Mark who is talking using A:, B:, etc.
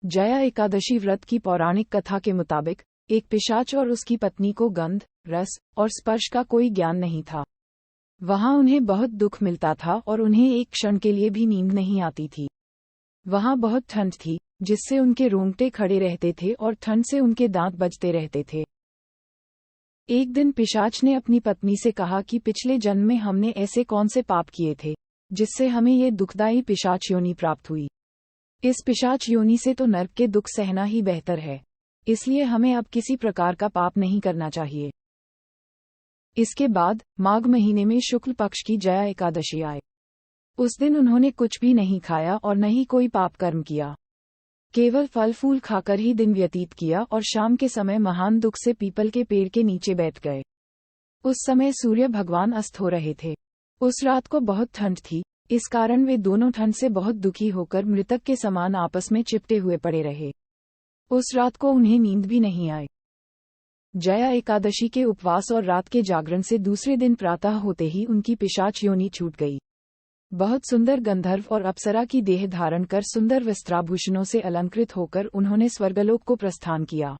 A: जया एकादशी व्रत की पौराणिक कथा के मुताबिक एक पिशाच और उसकी पत्नी को गंध, रस और स्पर्श का कोई ज्ञान नहीं था। वहां उन्हें बहुत दुख मिलता था और उन्हें एक क्षण के लिए भी नींद नहीं आती थी। वहां बहुत ठंड थी, जिससे उनके रोंगटे खड़े रहते थे और ठंड से उनके दांत बजते रहते थे। एक दिन पिशाच ने अपनी पत्नी से कहा कि पिछले जन्म में हमने ऐसे कौन से पाप किए थे, जिससे हमें ये दुखदायी पिशाच योनि प्राप्त हुई। इस पिशाच योनि से तो नर्क के दुख सहना ही बेहतर है, इसलिए हमें अब किसी प्रकार का पाप नहीं करना चाहिए। इसके बाद माघ महीने में शुक्ल पक्ष की जया एकादशी आए। उस दिन उन्होंने कुछ भी नहीं खाया और न ही कोई पाप कर्म किया। केवल फल फूल खाकर ही दिन व्यतीत किया और शाम के समय महान दुख से पीपल के पेड़ के नीचे बैठ गए। उस समय सूर्य भगवान अस्त हो रहे थे। उस रात को बहुत ठंड थी, इस कारण वे दोनों ठंड से बहुत दुखी होकर मृतक के समान आपस में चिपटे हुए पड़े रहे। उस रात को उन्हें नींद भी नहीं आई। जया एकादशी के उपवास और रात के जागरण से दूसरे दिन प्रातः होते ही उनकी पिशाच योनि छूट गई। बहुत सुंदर गंधर्व और अप्सरा की देह धारण कर सुंदर वस्त्राभूषणों से अलंकृत होकर उन्होंने स्वर्गलोक को प्रस्थान किया।